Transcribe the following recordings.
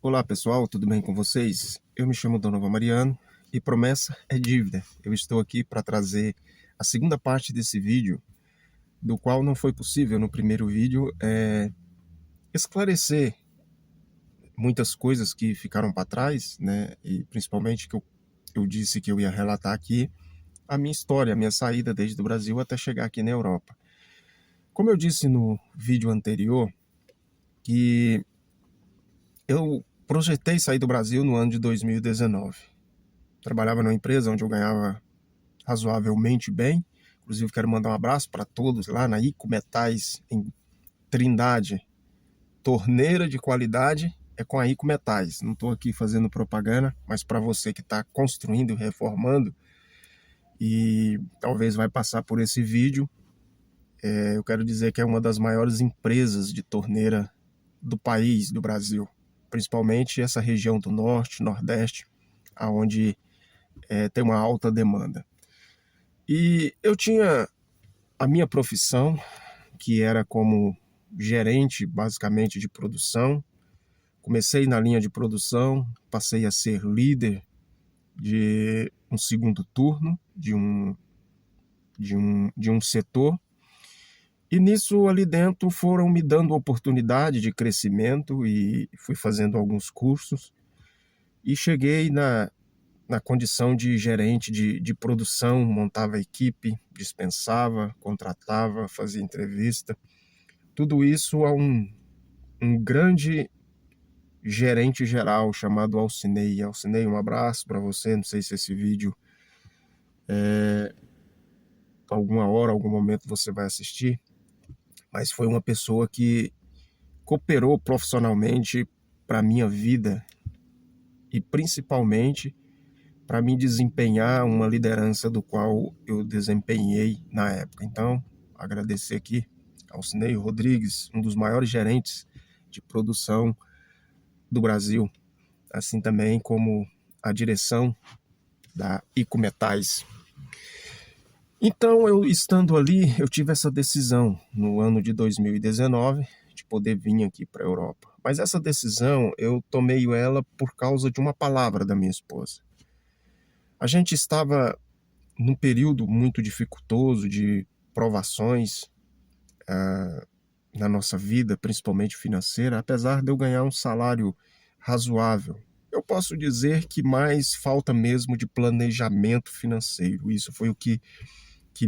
Olá pessoal, tudo bem com vocês? Eu me chamo Donovan Mariano e promessa é dívida. Eu estou aqui para trazer a segunda parte desse vídeo, do qual não foi possível no primeiro vídeo esclarecer muitas coisas que ficaram para trás, né? E principalmente que eu disse que eu ia relatar aqui a minha história, a minha saída desde o Brasil até chegar aqui na Europa. Como eu disse no vídeo anterior, que eu projetei sair do Brasil no ano de 2019. Trabalhava numa empresa onde eu ganhava razoavelmente bem. Inclusive, quero mandar um abraço para todos lá na Ico Metais, em Trindade. Torneira de qualidade é com a Ico Metais. Não estou aqui fazendo propaganda, mas para você que está construindo e reformando e talvez vai passar por esse vídeo, eu quero dizer que é uma das maiores empresas de torneira do país, do Brasil. Principalmente essa região do Norte, Nordeste, onde tem uma alta demanda. E eu tinha a minha profissão, que era como gerente, basicamente, de produção. Comecei na linha de produção, passei a ser líder de um segundo turno, de um setor. E nisso, ali dentro, foram me dando oportunidade de crescimento e fui fazendo alguns cursos. E cheguei na condição de gerente de produção, montava equipe, dispensava, contratava, fazia entrevista. Tudo isso a um grande gerente geral chamado Alcinei. Alcinei, um abraço para você. Não sei se esse vídeo, alguma hora, algum momento você vai assistir, mas foi uma pessoa que cooperou profissionalmente para a minha vida e principalmente para me desempenhar uma liderança do qual eu desempenhei na época. Então, agradecer aqui ao Alcinei Rodrigues, um dos maiores gerentes de produção do Brasil, assim também como a direção da Ico Metais. Então, eu estando ali, eu tive essa decisão no ano de 2019 de poder vir aqui para a Europa. Mas essa decisão eu tomei ela por causa de uma palavra da minha esposa. A gente estava num período muito dificultoso de provações na nossa vida, principalmente financeira, apesar de eu ganhar um salário razoável. Eu posso dizer que mais falta mesmo de planejamento financeiro. Isso foi o que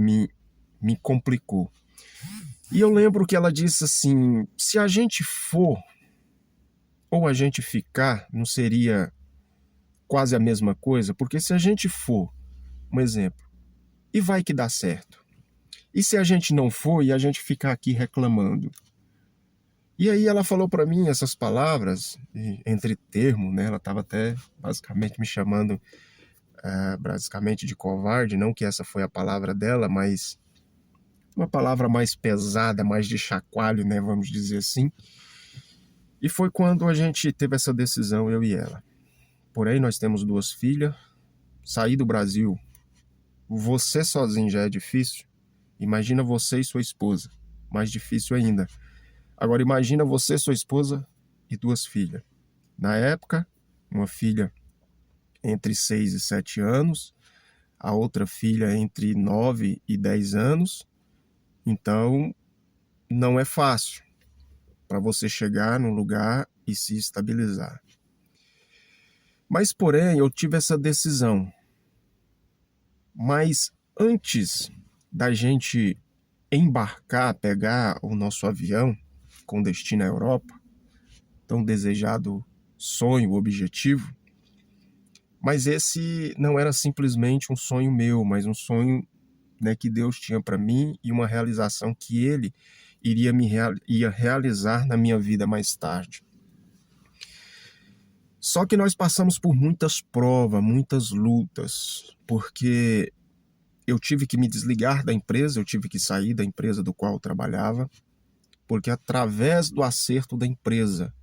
me complicou. E eu lembro que ela disse assim: se a gente for ou a gente ficar, não seria quase a mesma coisa? Porque se a gente for, um exemplo, e vai que dá certo. E se a gente não for e a gente ficar aqui reclamando? E aí ela falou para mim essas palavras, entre termo, né? Ela estava até basicamente me chamando basicamente de covarde, não que essa foi a palavra dela, mas uma palavra mais pesada, mais de chacoalho, né? Vamos dizer assim. E foi quando a gente teve essa decisão, eu e ela. Porém, nós temos 2 filhas. Sair do Brasil, você sozinho já é difícil. Imagina você e sua esposa. Mais difícil ainda. Agora imagina você, sua esposa e 2 filhas. Na época, uma filha entre 6 e 7 anos, a outra filha entre 9 e 10 anos. Então, não é fácil para você chegar num lugar e se estabilizar. Mas, porém, eu tive essa decisão. Mas antes da gente embarcar, pegar o nosso avião com destino à Europa, tão desejado sonho, objetivo, mas esse não era simplesmente um sonho meu, mas um sonho, né, que Deus tinha para mim e uma realização que Ele ia realizar na minha vida mais tarde. Só que nós passamos por muitas provas, muitas lutas, porque eu tive que me desligar da empresa, eu tive que sair da empresa do qual eu trabalhava, porque através do acerto da empresa,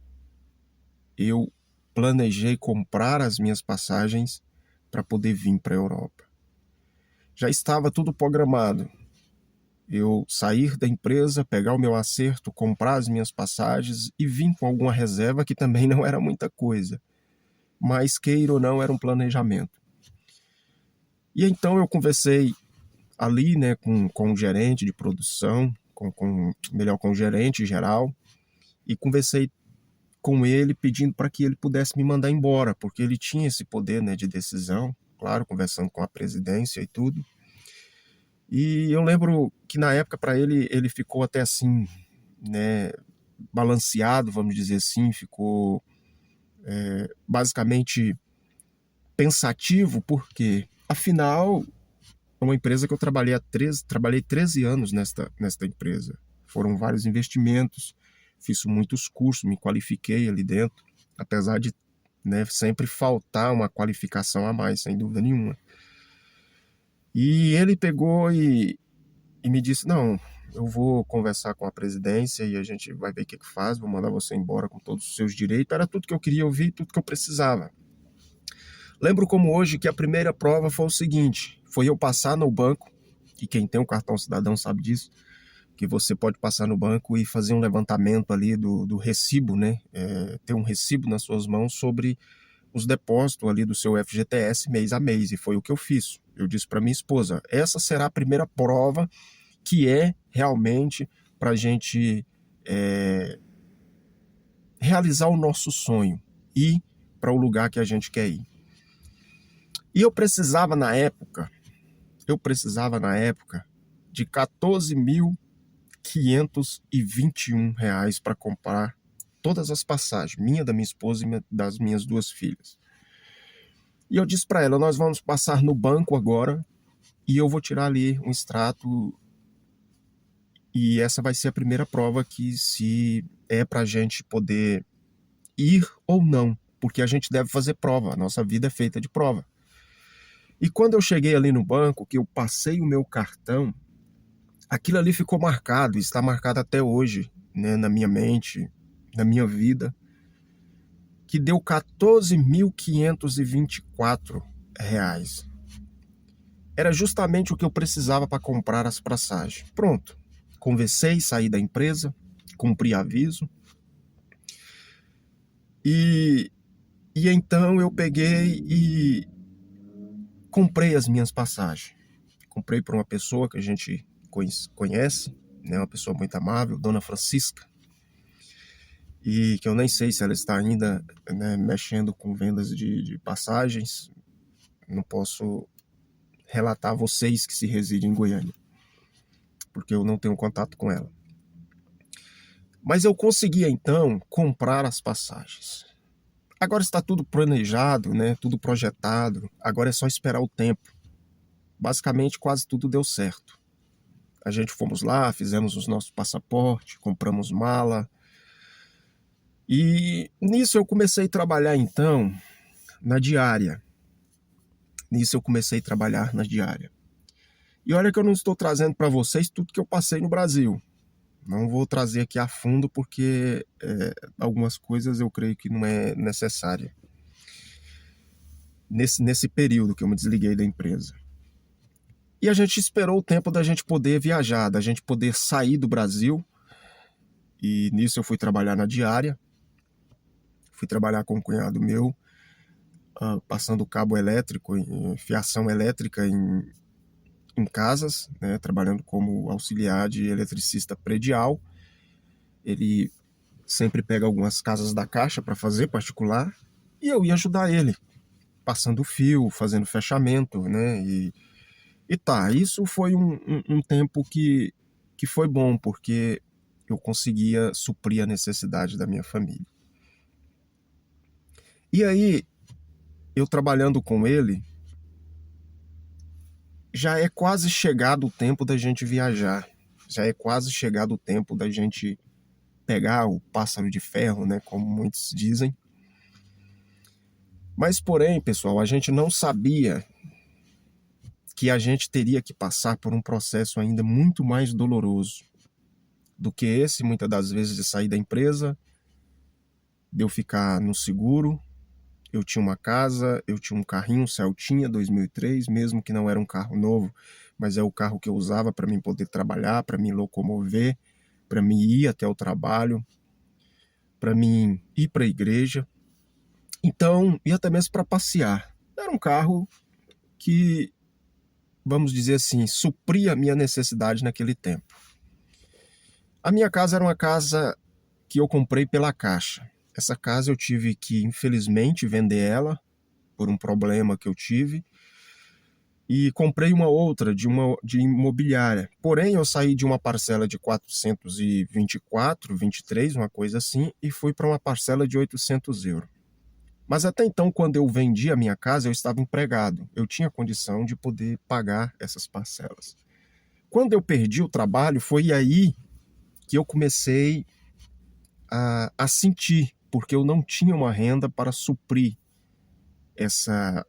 eu planejei comprar as minhas passagens para poder vir para a Europa. Já estava tudo programado. eu sair da empresa, pegar o meu acerto, comprar as minhas passagens e vir com alguma reserva, que também não era muita coisa. Mas, queira ou não, era um planejamento. E então eu conversei ali, né, com o gerente de produção, melhor, com o gerente geral, e conversei com ele pedindo para que ele pudesse me mandar embora, porque ele tinha esse poder, né, de decisão, claro, conversando com a presidência e tudo. E eu lembro que na época para ele ficou até assim, né, balanceado, vamos dizer assim, ficou basicamente pensativo, porque afinal é uma empresa que eu trabalhei 13 anos nesta empresa. Foram vários investimentos, fiz muitos cursos, me qualifiquei ali dentro, apesar de, né, sempre faltar uma qualificação a mais, sem dúvida nenhuma. E ele pegou e me disse, não, eu vou conversar com a presidência e a gente vai ver o que faz, vou mandar você embora com todos os seus direitos. Era tudo que eu queria ouvir, tudo que eu precisava. Lembro como hoje que a primeira prova foi o seguinte, foi eu passar no banco, e quem tem um cartão cidadão sabe disso, que você pode passar no banco e fazer um levantamento ali do recibo, né? Ter um recibo nas suas mãos sobre os depósitos ali do seu FGTS mês a mês, e foi o que eu fiz. Eu disse para minha esposa, essa será a primeira prova que é realmente para a gente realizar o nosso sonho, ir para o lugar que a gente quer ir. E eu precisava na época de R$ 14.521 para comprar todas as passagens, minha, da minha esposa e das minhas duas filhas. E eu disse para ela, nós vamos passar no banco agora e eu vou tirar ali um extrato e essa vai ser a primeira prova que se é para a gente poder ir ou não, porque a gente deve fazer prova, a nossa vida é feita de prova. E quando eu cheguei ali no banco, que eu passei o meu cartão, aquilo ali ficou marcado, está marcado até hoje, né, na minha mente, na minha vida, que deu R$ 14.524. Era justamente o que eu precisava para comprar as passagens. Pronto, conversei, saí da empresa, cumpri aviso, e então eu peguei e comprei as minhas passagens. Comprei para uma pessoa que a gente conhece, né, uma pessoa muito amável, Dona Francisca, e que eu nem sei se ela está ainda, né, mexendo com vendas de passagens. Não posso relatar a vocês que se residem em Goiânia, porque eu não tenho contato com ela. Mas eu conseguia então comprar as passagens. Agora está tudo planejado, né, tudo projetado, agora é só esperar o tempo. Basicamente quase tudo deu certo. A gente fomos lá, fizemos os nossos passaportes, compramos mala. E nisso eu comecei a trabalhar então na diária. E olha que eu não estou trazendo para vocês tudo que eu passei no Brasil. Não vou trazer aqui a fundo porque algumas coisas eu creio que não é necessária. Nesse período que eu me desliguei da empresa. E a gente esperou o tempo da gente poder viajar, da gente poder sair do Brasil. E nisso eu fui trabalhar na diária. Fui trabalhar com um cunhado meu, passando cabo elétrico, fiação elétrica em casas, né, trabalhando como auxiliar de eletricista predial. Ele sempre pega algumas casas da Caixa para fazer particular e eu ia ajudar ele, passando fio, fazendo fechamento, né? Isso foi um tempo que foi bom, porque eu conseguia suprir a necessidade da minha família. E aí, eu trabalhando com ele, já é quase chegado o tempo da gente viajar. Já é quase chegado o tempo da gente pegar o pássaro de ferro, né, como muitos dizem. Mas, porém, pessoal, a gente não sabia que a gente teria que passar por um processo ainda muito mais doloroso do que esse, muitas das vezes, de sair da empresa, de eu ficar no seguro, eu tinha uma casa, eu tinha um carrinho, um Celtinha 2003, mesmo que não era um carro novo, mas é o carro que eu usava para mim poder trabalhar, para me locomover, para mim ir até o trabalho, para mim ir para a igreja. Então, e até mesmo para passear. Era um carro que, vamos dizer assim, supria a minha necessidade naquele tempo. A minha casa era uma casa que eu comprei pela Caixa. Essa casa eu tive que, infelizmente, vender ela por um problema que eu tive e comprei uma outra de imobiliária. Porém, eu saí de uma parcela de 424, 23, uma coisa assim, e fui para uma parcela de 800 euros. Mas até então, quando eu vendi a minha casa, eu estava empregado. Eu tinha condição de poder pagar essas parcelas. Quando eu perdi o trabalho, foi aí que eu comecei a sentir, porque eu não tinha uma renda para suprir essa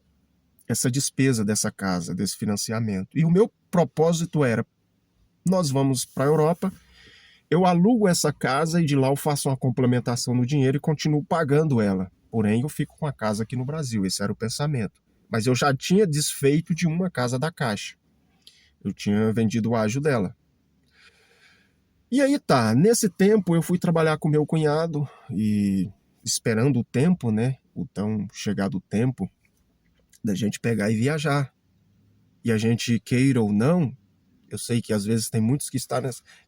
despesa dessa casa, desse financiamento. E o meu propósito era, nós vamos para a Europa, eu alugo essa casa e de lá eu faço uma complementação no dinheiro e continuo pagando ela. Porém, eu fico com a casa aqui no Brasil, esse era o pensamento. Mas eu já tinha desfeito de uma casa da Caixa. Eu tinha vendido o ágio dela. E aí tá, nesse tempo eu fui trabalhar com meu cunhado e esperando o tempo, né? O tão chegado tempo da gente pegar e viajar. E a gente queira ou não, eu sei que às vezes tem muitos que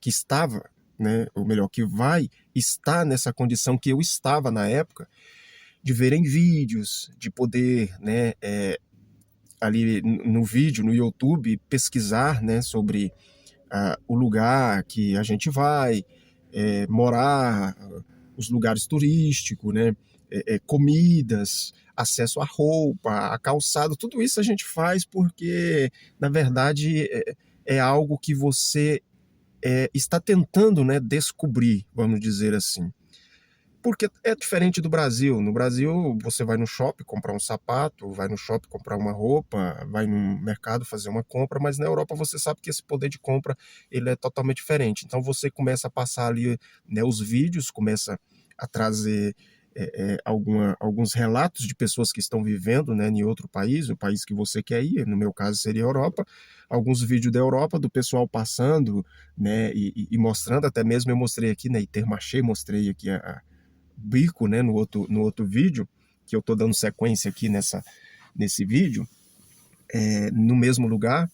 estava, né, ou melhor, que vai estar nessa condição que eu estava na época, de verem vídeos, de poder, né, ali no vídeo, no YouTube, pesquisar, né, sobre o lugar que a gente vai, morar, os lugares turísticos, né, comidas, acesso à roupa, a calçado, tudo isso a gente faz porque, na verdade, é algo que você está tentando, né, descobrir, vamos dizer assim. Porque é diferente do Brasil. No Brasil, você vai no shopping comprar um sapato, vai no shopping comprar uma roupa, vai no mercado fazer uma compra, mas na Europa você sabe que esse poder de compra ele é totalmente diferente. Então você começa a passar ali, né, os vídeos, começa a trazer alguns relatos de pessoas que estão vivendo, né, em outro país, o país que você quer ir, no meu caso seria a Europa, alguns vídeos da Europa, do pessoal passando, né, e mostrando, até mesmo eu mostrei aqui, né, Intermarché, mostrei aqui Bico, né, no outro vídeo, que eu estou dando sequência aqui nesse vídeo, no mesmo lugar.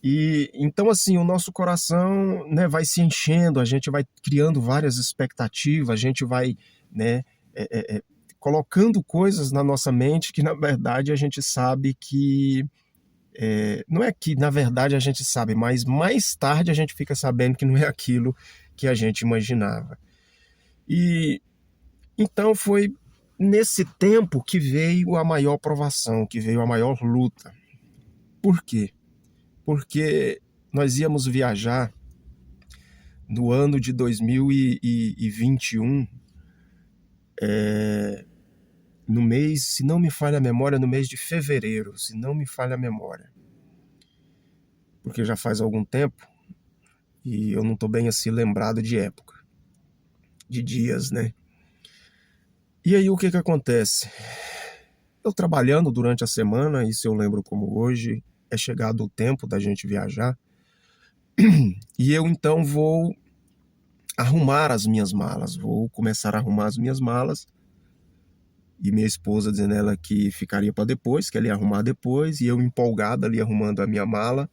E então, assim, o nosso coração, né, vai se enchendo, a gente vai criando várias expectativas, a gente vai, né, colocando coisas na nossa mente que, na verdade, a gente sabe que. Não é que, na verdade, a gente sabe, mas mais tarde a gente fica sabendo que não é aquilo que a gente imaginava. E então foi nesse tempo que veio a maior provação, que veio a maior luta. Por quê? Porque nós íamos viajar no ano de 2021, no mês, se não me falha a memória, no mês de fevereiro, se não me falha a memória. Porque já faz algum tempo e eu não estou bem assim lembrado de época, de dias, né? E aí o que acontece? Eu trabalhando durante a semana, isso eu lembro como hoje, é chegado o tempo da gente viajar, e eu então vou arrumar as minhas malas, vou começar a arrumar as minhas malas, e minha esposa dizendo ela que ficaria para depois, que ela ia arrumar depois, e eu empolgado ali arrumando a minha mala.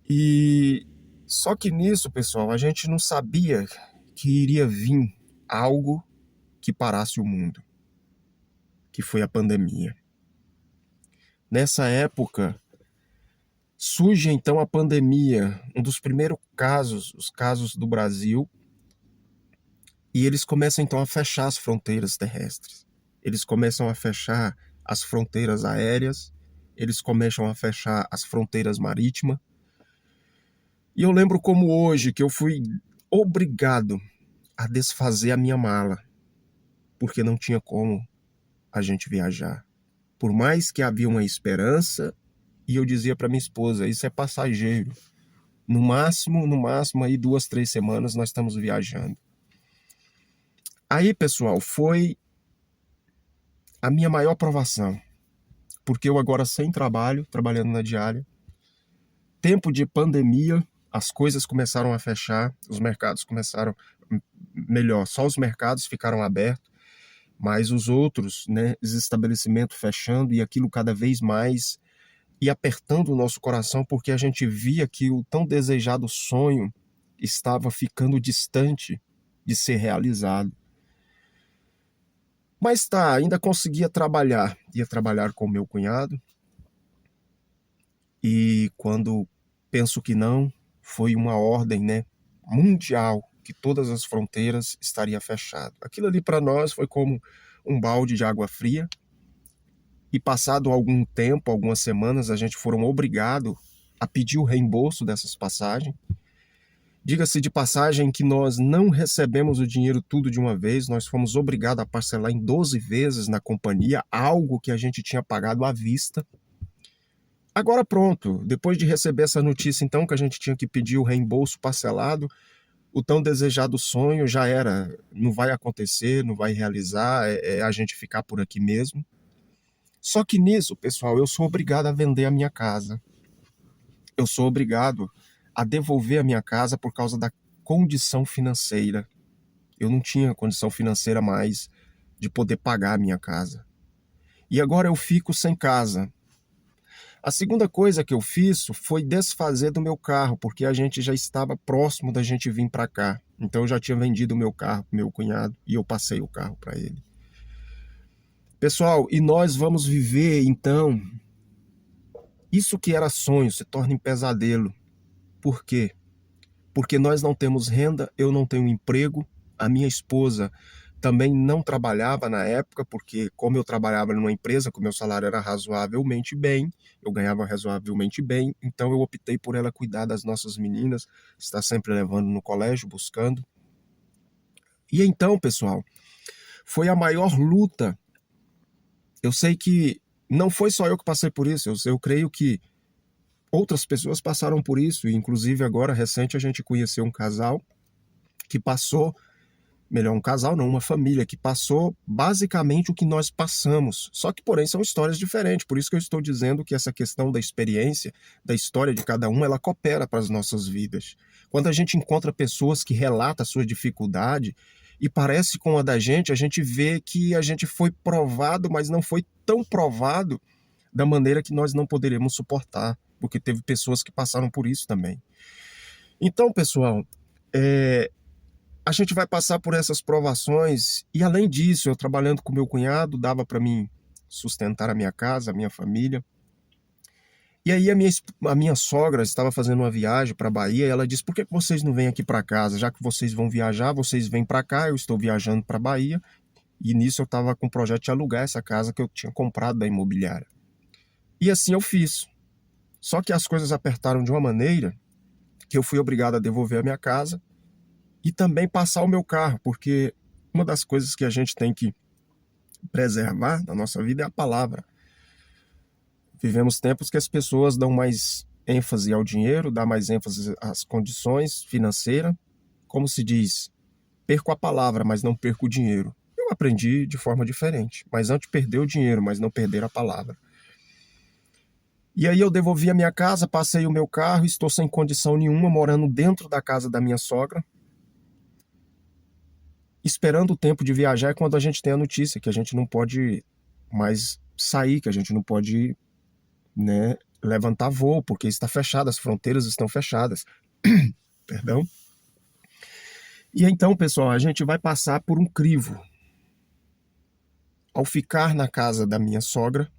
E só que nisso, pessoal, a gente não sabia que iria vir algo que parasse o mundo, que foi a pandemia. Nessa época, surge então a pandemia, um dos primeiros casos, os casos do Brasil, e eles começam então a fechar as fronteiras terrestres. Eles começam a fechar as fronteiras aéreas, eles começam a fechar as fronteiras marítimas. E eu lembro como hoje que eu fui obrigado a desfazer a minha mala, porque não tinha como a gente viajar. Por mais que havia uma esperança, e eu dizia para minha esposa, isso é passageiro. No máximo, aí 2, 3 semanas nós estamos viajando. Aí, pessoal, foi a minha maior provação, porque eu agora sem trabalho, trabalhando na diária, tempo de pandemia, as coisas começaram a fechar, os mercados começaram, melhor, só os mercados ficaram abertos, mas os outros, né, os estabelecimentos fechando e aquilo cada vez mais e apertando o nosso coração, porque a gente via que o tão desejado sonho estava ficando distante de ser realizado. Mas tá, ainda conseguia trabalhar. Ia trabalhar com meu cunhado. E quando penso que não, foi uma ordem, né, mundial, que todas as fronteiras estariam fechadas. Aquilo ali para nós foi como um balde de água fria. E passado algum tempo, algumas semanas, a gente foram obrigados a pedir o reembolso dessas passagens. Diga-se de passagem que nós não recebemos o dinheiro tudo de uma vez, nós fomos obrigados a parcelar em 12 vezes na companhia, algo que a gente tinha pagado à vista. Agora pronto, depois de receber essa notícia então que a gente tinha que pedir o reembolso parcelado, o tão desejado sonho já era, não vai acontecer, não vai realizar, é a gente ficar por aqui mesmo. Só que nisso, pessoal, eu sou obrigado a vender a minha casa. Eu sou obrigado a devolver a minha casa por causa da condição financeira. Eu não tinha condição financeira mais de poder pagar a minha casa. E agora eu fico sem casa. A segunda coisa que eu fiz foi desfazer do meu carro, porque a gente já estava próximo da gente vir para cá. Então eu já tinha vendido o meu carro para meu cunhado e eu passei o carro para ele. Pessoal, e nós vamos viver então, isso que era sonho se torna em pesadelo. Por quê? Porque nós não temos renda, eu não tenho emprego, a minha esposa também não trabalhava na época, porque como eu trabalhava numa empresa, que o meu salário era razoavelmente bem, eu ganhava razoavelmente bem, então eu optei por ela cuidar das nossas meninas, estar sempre levando no colégio, buscando. E então, pessoal, foi a maior luta. Eu sei que não foi só eu que passei por isso, eu creio que outras pessoas passaram por isso, e inclusive agora, recente, a gente conheceu um casal que passou, melhor, um casal não, uma família que passou basicamente o que nós passamos, só que porém são histórias diferentes, por isso que eu estou dizendo que essa questão da experiência, da história de cada um, ela coopera para as nossas vidas. Quando a gente encontra pessoas que relatam a sua dificuldade, e parece com a da gente, a gente vê que a gente foi provado, mas não foi tão provado da maneira que nós não poderíamos suportar, porque teve pessoas que passaram por isso também. Então, pessoal, a gente vai passar por essas provações, e além disso, eu trabalhando com meu cunhado, dava para mim sustentar a minha casa, a minha família. E aí a minha sogra estava fazendo uma viagem para a Bahia, e ela disse, por que vocês não vêm aqui para casa? Já que vocês vão viajar, vocês vêm para cá, eu estou viajando para a Bahia, e nisso eu estava com o projeto de alugar essa casa que eu tinha comprado da imobiliária. E assim eu fiz. Só que as coisas apertaram de uma maneira que eu fui obrigado a devolver a minha casa e também passar o meu carro, porque uma das coisas que a gente tem que preservar na nossa vida é a palavra. Vivemos tempos que as pessoas dão mais ênfase ao dinheiro, dão mais ênfase às condições financeiras. Como se diz, perco a palavra, mas não perco o dinheiro. Eu aprendi de forma diferente, mas antes perder o dinheiro, mas não perder a palavra. E aí eu devolvi a minha casa, passei o meu carro, estou sem condição nenhuma, morando dentro da casa da minha sogra, esperando o tempo de viajar. É quando a gente tem a notícia que a gente não pode mais sair, que a gente não pode, né, levantar voo, porque está fechado, as fronteiras estão fechadas. Perdão. E então, pessoal, a gente vai passar por um crivo. Ao ficar na casa da minha sogra,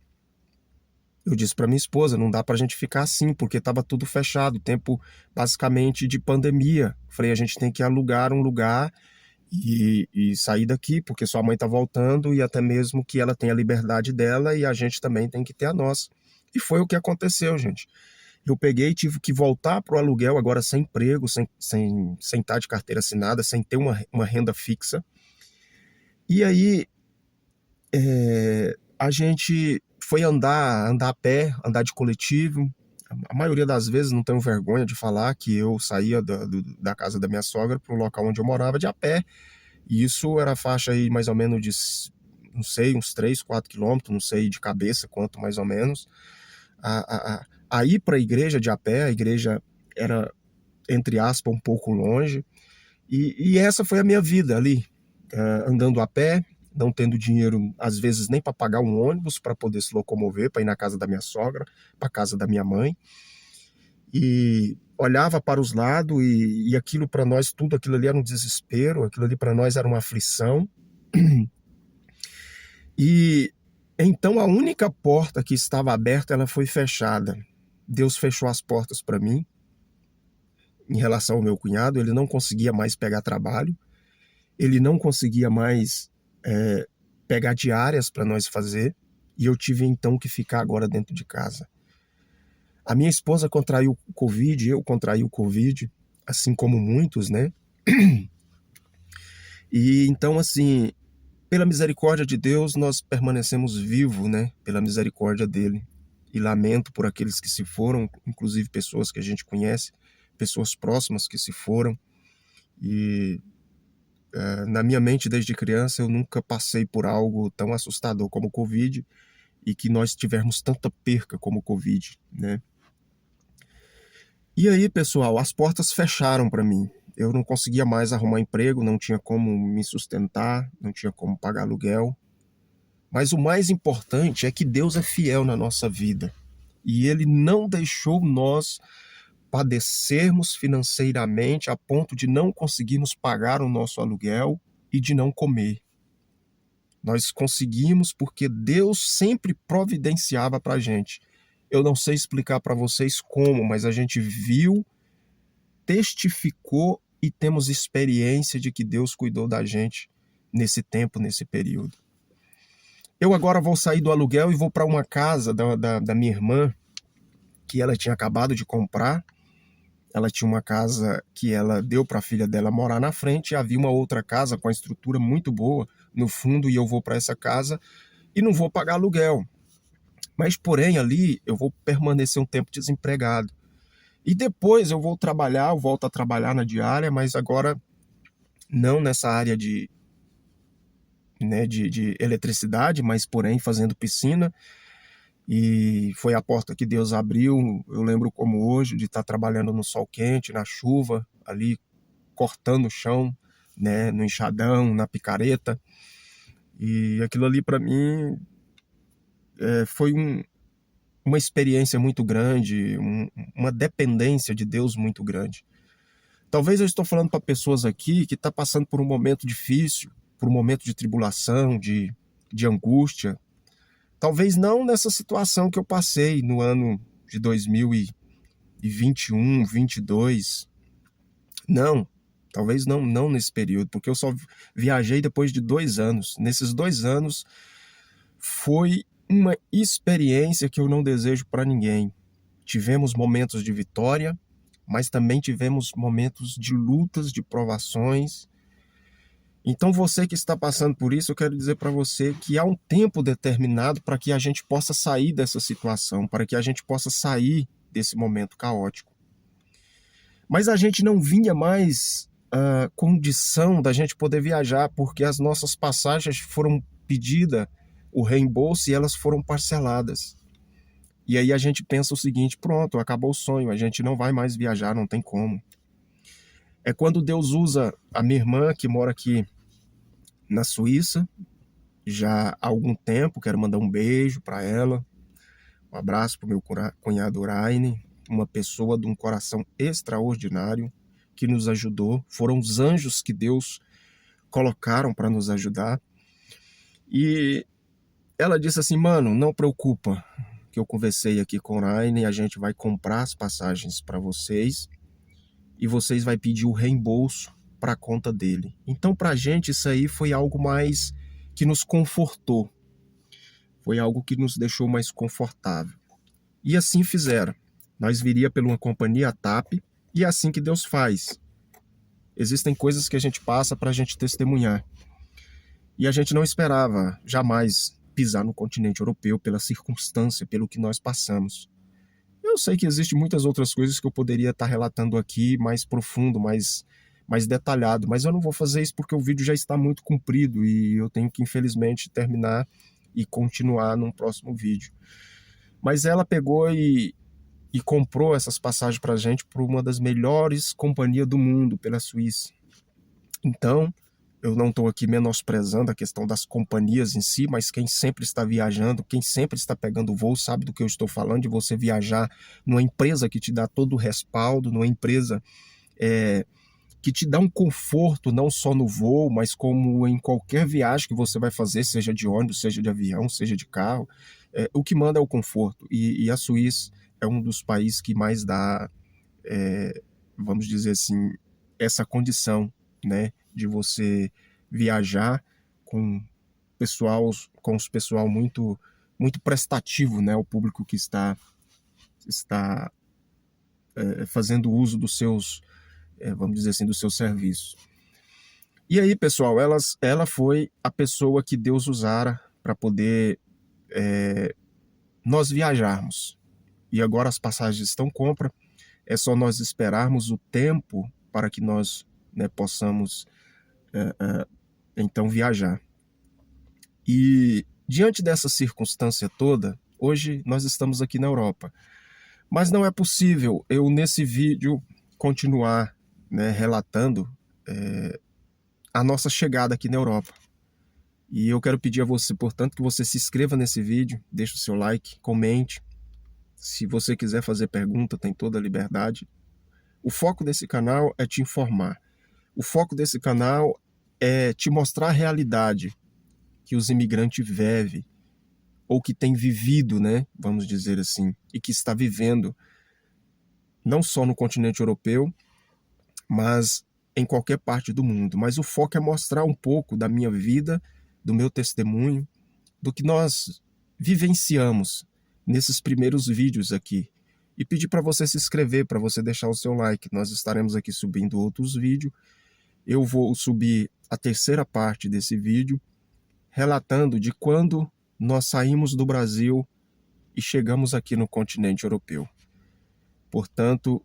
eu disse para minha esposa, não dá para a gente ficar assim, porque estava tudo fechado, tempo basicamente de pandemia. Falei, a gente tem que alugar um lugar e sair daqui, porque sua mãe está voltando, e até mesmo que ela tenha a liberdade dela, e a gente também tem que ter a nossa. E foi o que aconteceu, gente. Eu peguei e tive que voltar para o aluguel, agora sem emprego, sem estar de carteira assinada, sem ter uma renda fixa. E aí a gente foi andar a pé, andar de coletivo. A maioria das vezes, não tenho vergonha de falar que eu saía da casa da minha sogra para o local onde eu morava de a pé. E isso era faixa aí mais ou menos de não sei, uns 3, 4 quilômetros, não sei de cabeça quanto mais ou menos, a ir para a igreja de a pé. A igreja era, entre aspas, um pouco longe, e essa foi a minha vida ali, andando a pé, não tendo dinheiro, às vezes, nem para pagar um ônibus para poder se locomover, para ir na casa da minha sogra, para casa da minha mãe, e olhava para os lados, e aquilo para nós, tudo aquilo ali era um desespero, aquilo ali para nós era uma aflição. E então a única porta que estava aberta, ela foi fechada. Deus fechou as portas para mim. Em relação ao meu cunhado, ele não conseguia mais pegar trabalho, ele não conseguia mais pegar diárias para nós fazer, e eu tive então que ficar agora dentro de casa. A minha esposa contraiu o Covid, eu contraí o Covid, assim como muitos, né? E então, assim, pela misericórdia de Deus, nós permanecemos vivos, né? Pela misericórdia dele. E lamento por aqueles que se foram, inclusive pessoas que a gente conhece, pessoas próximas que se foram. E na minha mente, desde criança, eu nunca passei por algo tão assustador como o Covid, e que nós tivermos tanta perca como o Covid, né? E aí, pessoal, as portas fecharam para mim. Eu não conseguia mais arrumar emprego, não tinha como me sustentar, não tinha como pagar aluguel. Mas o mais importante é que Deus é fiel na nossa vida. E Ele não deixou nós padecermos financeiramente a ponto de não conseguirmos pagar o nosso aluguel e de não comer. Nós conseguimos porque Deus sempre providenciava para a gente. Eu não sei explicar para vocês como, mas a gente viu, testificou e temos experiência de que Deus cuidou da gente nesse tempo, nesse período. Eu agora vou sair do aluguel e vou para uma casa da minha irmã, que ela tinha acabado de comprar. Ela tinha uma casa que ela deu para a filha dela morar na frente, e havia uma outra casa com a estrutura muito boa no fundo, e eu vou para essa casa e não vou pagar aluguel. Mas, porém, ali eu vou permanecer um tempo desempregado. E depois eu vou trabalhar, eu volto a trabalhar na diária, mas agora não nessa área de eletricidade, mas, porém, fazendo piscina. E foi a porta que Deus abriu. Eu lembro como hoje, de estar trabalhando no sol quente, na chuva, ali cortando o chão, né, no enxadão, na picareta. E aquilo ali para mim foi uma experiência muito grande, uma dependência de Deus muito grande. Talvez eu estou falando para pessoas aqui que estão passando por um momento difícil, por um momento de tribulação, de angústia. Talvez não nessa situação que eu passei no ano de 2021, 22. Não, talvez não nesse período, porque eu só viajei depois de 2 anos. Nesses 2 anos foi uma experiência que eu não desejo para ninguém. Tivemos momentos de vitória, mas também tivemos momentos de lutas, de provações. Então, você que está passando por isso, eu quero dizer para você que há um tempo determinado para que a gente possa sair dessa situação, para que a gente possa sair desse momento caótico. Mas a gente não vinha mais condição da gente poder viajar, porque as nossas passagens foram pedidas, o reembolso, e elas foram parceladas. E aí a gente pensa o seguinte: pronto, acabou o sonho, a gente não vai mais viajar, não tem como. É quando Deus usa a minha irmã, que mora aqui na Suíça, já há algum tempo. Quero mandar um beijo para ela, um abraço para o meu cunhado Raine, uma pessoa de um coração extraordinário que nos ajudou. Foram os anjos que Deus colocaram para nos ajudar. E ela disse assim: mano, não preocupa, que eu conversei aqui com o Raine, a gente vai comprar as passagens para vocês e vocês vai pedir o reembolso para a conta dele. Então, para a gente, isso aí foi algo mais que nos confortou. Foi algo que nos deixou mais confortável. E assim fizeram. Nós viria por uma companhia, a TAP, e é assim que Deus faz. Existem coisas que a gente passa para a gente testemunhar. E a gente não esperava jamais pisar no continente europeu pela circunstância, pelo que nós passamos. Eu sei que existem muitas outras coisas que eu poderia estar relatando aqui, mais profundo, mais mais detalhado, mas eu não vou fazer isso porque o vídeo já está muito comprido e eu tenho que, infelizmente, terminar e continuar num próximo vídeo. Mas ela pegou e comprou essas passagens para a gente por uma das melhores companhias do mundo, pela Suíça. Então, eu não estou aqui menosprezando a questão das companhias em si, mas quem sempre está viajando, quem sempre está pegando voo, sabe do que eu estou falando, de você viajar numa empresa que te dá todo o respaldo, numa empresa que te dá um conforto, não só no voo, mas como em qualquer viagem que você vai fazer, seja de ônibus, seja de avião, seja de carro. O que manda é o conforto. E a Suíça é um dos países que mais dá, vamos dizer assim, essa condição, né, de você viajar com os pessoal muito muito prestativo, né, o público que está fazendo uso dos seus, vamos dizer assim, dos seus serviços. E aí, pessoal, ela foi a pessoa que Deus usara para poder nós viajarmos. E agora as passagens estão compra, é só nós esperarmos o tempo para que nós, né, possamos então viajar. E diante dessa circunstância toda, hoje nós estamos aqui na Europa. Mas não é possível eu, nesse vídeo, continuar, né, relatando a nossa chegada aqui na Europa. E eu quero pedir a você, portanto, que você se inscreva nesse vídeo, deixe o seu like, comente. Se você quiser fazer pergunta, tem toda a liberdade. O foco desse canal é te informar. O foco desse canal é te mostrar a realidade que os imigrantes vivem, ou que tem vivido, né, vamos dizer assim, e que está vivendo, não só no continente europeu, mas em qualquer parte do mundo. Mas o foco é mostrar um pouco da minha vida, do meu testemunho, do que nós vivenciamos nesses primeiros vídeos aqui. E pedir para você se inscrever, para você deixar o seu like. Nós estaremos aqui subindo outros vídeos. Eu vou subir a terceira parte desse vídeo, relatando de quando nós saímos do Brasil e chegamos aqui no continente europeu. Portanto,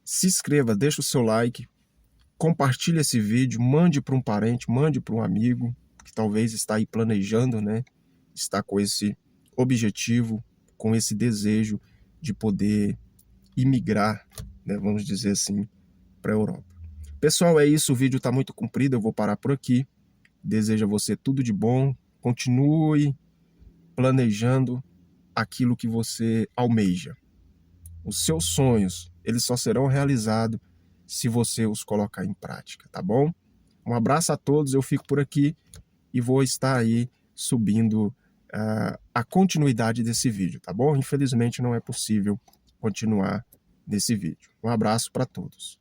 se inscreva, deixe o seu like, compartilhe esse vídeo, mande para um parente, mande para um amigo que talvez está aí planejando, né? Está com esse objetivo, com esse desejo de poder imigrar, né? Vamos dizer assim, para a Europa. Pessoal, é isso, o vídeo está muito comprido, eu vou parar por aqui. Desejo a você tudo de bom, continue planejando aquilo que você almeja. Os seus sonhos, eles só serão realizados se você os colocar em prática, tá bom? Um abraço a todos, eu fico por aqui e vou estar aí subindo a continuidade desse vídeo, tá bom? Infelizmente não é possível continuar nesse vídeo. Um abraço para todos.